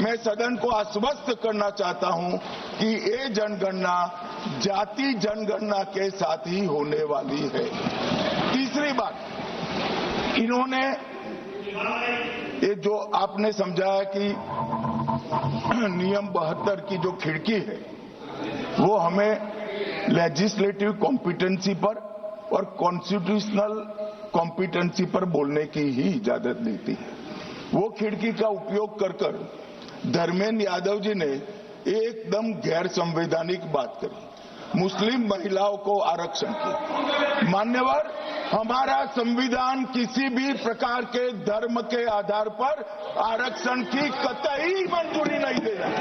मैं सदन को आश्वस्त करना चाहता हूं कि ये जनगणना जाति जनगणना के साथ ही होने वाली है। तीसरी बात, इन्होंने ये जो आपने समझाया कि नियम 72 की जो खिड़की है वो हमें लेजिस्लेटिव कॉम्पिटेंसी पर और कॉन्स्टिट्यूशनल कॉम्पिटेंसी पर बोलने की ही इजाजत देती है। वो खिड़की का उपयोग कर धर्मेंद्र यादव जी ने एकदम गैर संवैधानिक बात करी, मुस्लिम महिलाओं को आरक्षण की। मान्यवर, हमारा संविधान किसी भी प्रकार के धर्म के आधार पर आरक्षण की कतई मंजूरी नहीं दे रहा।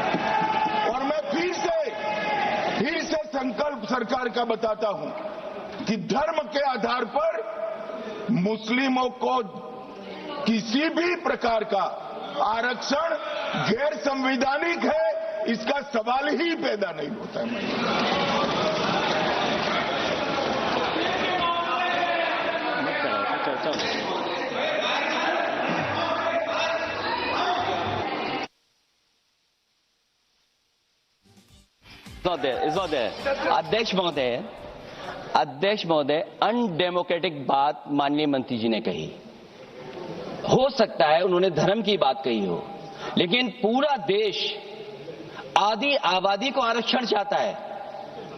और मैं फिर से संकल्प सरकार का बताता हूं कि धर्म के आधार पर मुस्लिमों को किसी भी प्रकार का आरक्षण गैर संवैधानिक है, इसका सवाल ही पैदा नहीं होता है। It's not there. अध्यक्ष महोदय, अनडेमोक्रेटिक बात माननीय मंत्री जी ने कही। हो सकता है उन्होंने धर्म की बात कही हो, लेकिन पूरा देश आदि आबादी को आरक्षण चाहता है।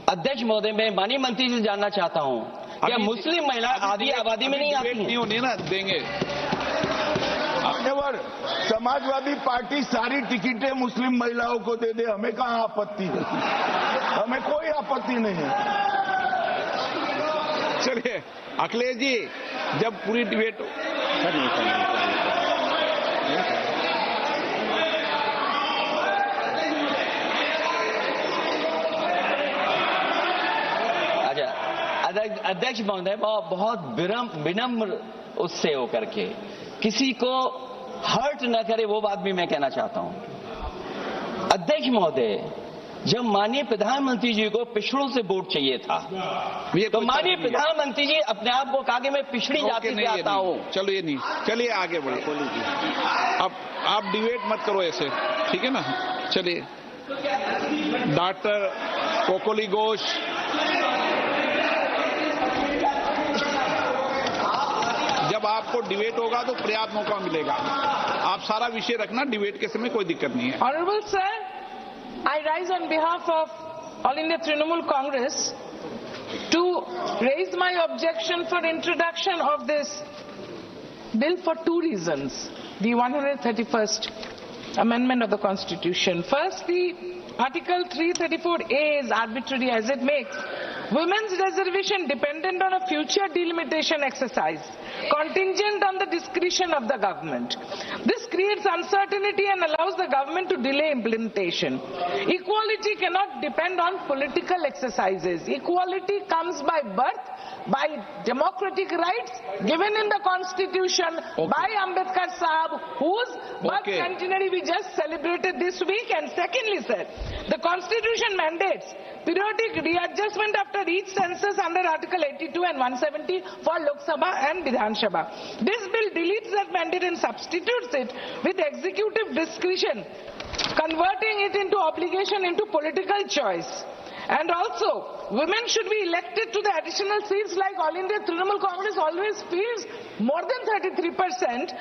अध्यक्ष महोदय, मैं माननीय मंत्री जी से जानना चाहता हूं, क्या मुस्लिम महिला आदि आबादी में नहीं आती है? नहीं होने ना देंगे। समाजवादी पार्टी सारी टिकटें मुस्लिम महिलाओं को दे दे, हमें कहां आपत्ति है? हमें कोई आपत्ति नहीं है। चलिए अखिलेश जी, जब पूरी डिबेट अध्यक्ष महोदय, बहुत विनम्र उससे होकर के किसी को हर्ट न करे वो बात भी मैं कहना चाहता हूं। अध्यक्ष महोदय, जब माननीय प्रधानमंत्री जी को पिछड़ों से वोट चाहिए था, तो माननीय प्रधानमंत्री जी अपने आप को कहा कि मैं पिछड़ी जाति से आता हूं। चलो ये नहीं, चलिए आगे बढ़े। अब आप डिबेट मत करो ऐसे, ठीक है ना? चलिए, डॉक्टर कोकोली घोष, जब आपको डिबेट होगा तो पर्याप्त मौका मिलेगा। आप सारा विषय रखना, डिबेट के समय कोई दिक्कत नहीं है। Honorable sir, I rise on behalf of All India Trinamool Congress to raise my objection for introduction of this bill for two reasons. The 131st Amendment of the Constitution. First, the Article 334A is arbitrary as it makes women's reservation dependent on a future delimitation exercise, contingent on the discretion of the government. This creates uncertainty and allows the government to delay implementation. Equality cannot depend on political exercises. Equality comes by birth, by democratic rights given in the Constitution by Ambedkar Sahab, whose birth centenary we just celebrated this week. And secondly, sir, the Constitution mandates periodic readjustment after each census under Article 82 and 170 for Lok Sabha and Vidhan Sabha. This bill deletes that mandate and substitutes it with executive discretion, converting it into obligation into political choice. And also, women should be elected to the additional seats like All India Trinamool Congress always feels, more than 33%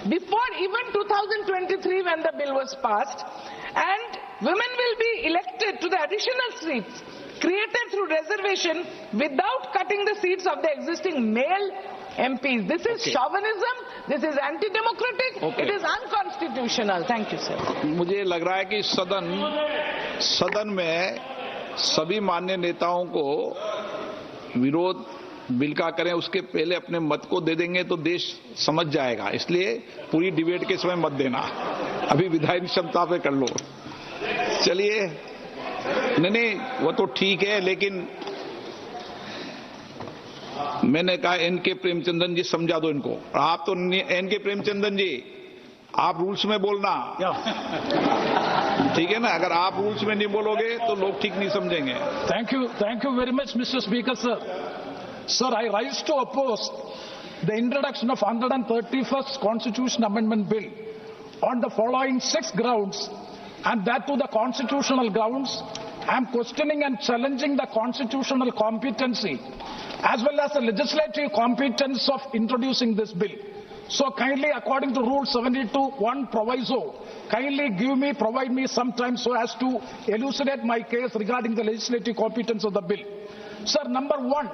before even 2023 when the bill was passed. And women will be elected to the additional seats created through reservation without cutting the seats of the existing male MPs. This is chauvinism, this is anti-democratic, it is unconstitutional. Thank you, sir. मुझे लग रहा है कि सदन में सभी मान्य नेताओं को विरोध बिल का करें, उसके पहले अपने मत को दे देंगे तो देश समझ जाएगा। इसलिए पूरी डिबेट के समय मत देना, अभी विधायी क्षमता पे कर लो। चलिए, नहीं वो तो ठीक है, लेकिन मैंने कहा एनके प्रेमचंदन जी समझा दो इनको। आप तो एनके प्रेमचंदन जी, आप रूल्स में बोलना, ठीक है ना? अगर आप रूल्स में नहीं बोलोगे तो लोग ठीक नहीं समझेंगे। Thank you very much, Mr. Speaker, sir. Sir, I rise to oppose the introduction of 131st Constitution Amendment Bill on the following 6 grounds, and that to the constitutional grounds. I am questioning and challenging the constitutional competency as well as the legislative competence of introducing this bill. So kindly, according to Rule 72(1) proviso, kindly provide me some time so as to elucidate my case regarding the legislative competence of the bill. Sir, number one,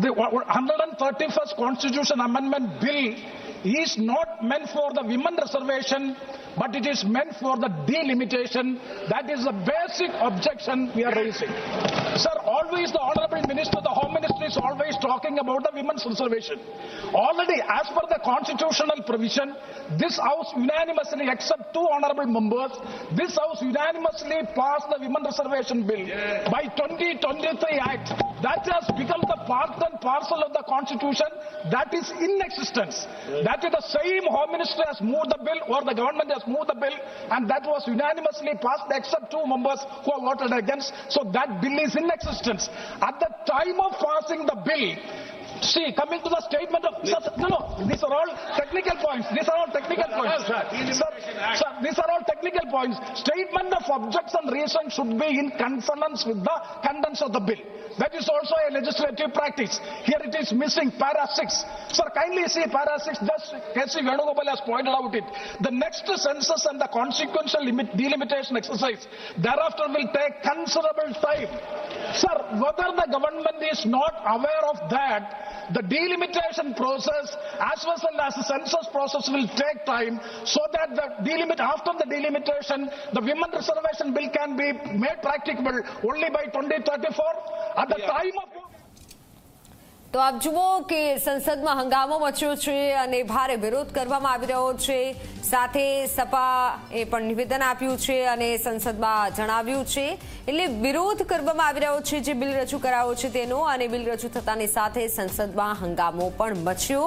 the 131st Constitution Amendment Bill is not meant for the women reservation, but it is meant for the delimitation. That is the basic objection we are raising. Sir, always the Honorable Minister, the Home Ministry is always talking about the women's reservation. Already, as per the constitutional provision, this House unanimously, except 2 honorable members, this House unanimously passed the Women Reservation Bill by 2023 Act. That has become the part and parcel of the Constitution that is in existence. That is the same Home Ministry has moved the bill, or the government has moved the bill, and that was unanimously passed except 2 members who have voted against. So that bill is in existence. At the time of passing the bill, see, coming to the statement of... No, these are all technical points. These are all technical points. Sir, these are all technical points. Statement of objects and reasons should be in consonance with the contents of the bill. That is also a legislative practice. Here it is missing, para 6. Sir, kindly see para 6, just K.C. Venugopal has pointed out it. The next census and the consequential delimitation exercise thereafter will take considerable time. Sir, whether the government is not aware of that, the delimitation process as well as the census process will take time, so that after the delimitation, the women reservation bill can be made practicable only by 2034 at the time of... તો આપ જુઓ કે સંસદમાં હંગામો મચ્યો છે અને ભારે વિરોધ કરવામાં આવી રહ્યો છે. સાથે સપાએ પણ નિવેદન આપ્યું છે અને સંસદમાં જણાવ્યું છે. એટલે વિરોધ કરવામાં આવી રહ્યો છે જે બિલ રજૂ કરાયો છે તેનો, અને બિલ રજૂ થતાની સાથે સંસદમાં હંગામો પણ મચ્યો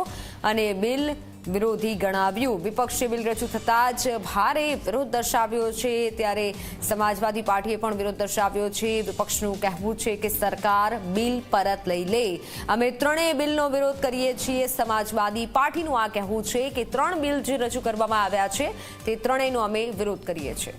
અને બિલ વિરોધી ગણાવ્યું. વિપક્ષે બિલ રજૂ થતાં જ ભારે વિરોધ દર્શાવ્યો છે. ત્યારે સમાજવાદી પાર્ટીએ પણ વિરોધ દર્શાવ્યો છે. વિપક્ષનું કહેવું છે કે સરકાર બિલ પરત લઈ લે. અમે ત્રણેય બિલનો વિરોધ કરીએ છીએ. સમાજવાદી પાર્ટીનું આ કહેવું છે કે 3 બિલ જે રજૂ કરવામાં આવ્યા છે તે ત્રણેયનો અમે વિરોધ કરીએ છીએ.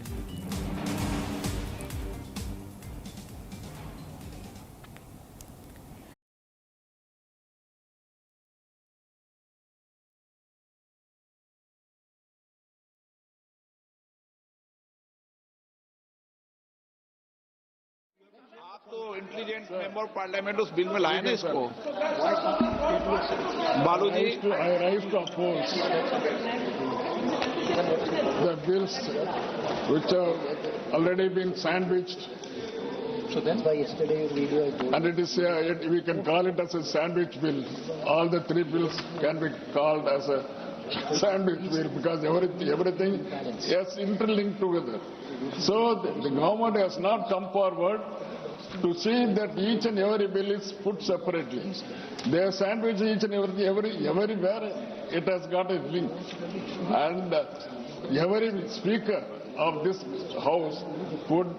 तो इंटेलिजेंट मेंबर ऑफ पार्लियामेंट उस बिल में लाए ना इसको. बालू जी, I rise to oppose the bills which have already been sandwiched. So that's why yesterday video I told. And it is we can call it as a sandwich bill. All the 3 bills can be called as a sandwich bill because everything is interlinked together. So the government has not come forward to see that each and every bill is put separately. They have sandwiched each and everywhere it has got a link. And every speaker of this house would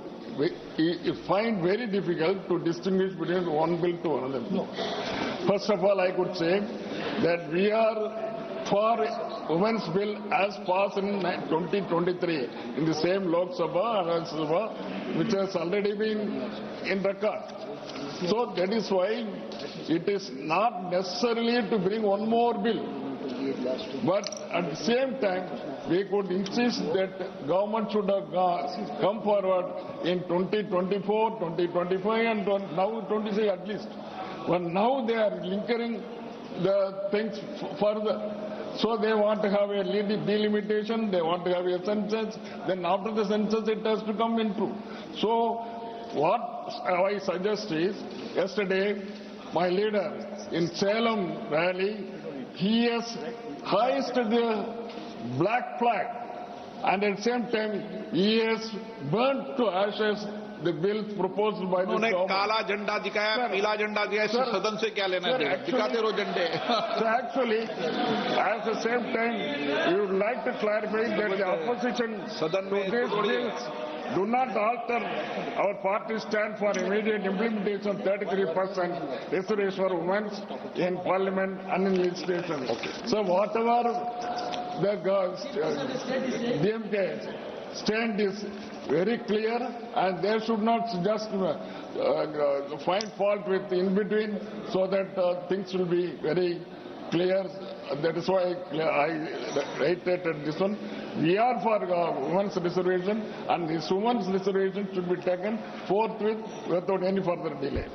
find very difficult to distinguish between one bill to another. First of all, I could say that we are for women's bill as passed in 2023 in the same Lok Sabha and Rajya Sabha, which has already been in record. So that is why it is not necessarily to bring one more bill. But at the same time, we could insist that government should have come forward in 2024, 2025 and now 26 at least. But now they are linking the things further. So they want to have a delimitation, they want to have a census, then after the census it has to come into. So what I suggest is, yesterday my leader in Salem rally, he has hoisted the black flag and at the same time he has burnt to ashes the bill proposed by the government. उन्होंने काला झंडा दिखाया, पीला झंडा दिखाया, इससे सदन से क्या लेना देना? दिखाते रहो झंडे. So actually, at the same time, we would like to clarify that the opposition to these bills do not alter our party stand for immediate implementation of 33% reservation for women in parliament and in legislation. So whatever the DMK stand is very clear, and they should not just find fault with in between, so that things will be very clear. That is why I reiterated this one. We are for women's reservation, and this women's reservation should be taken forthwith without any further delay.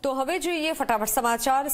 તો હવે જોઈએ ફટાફટ સમાચાર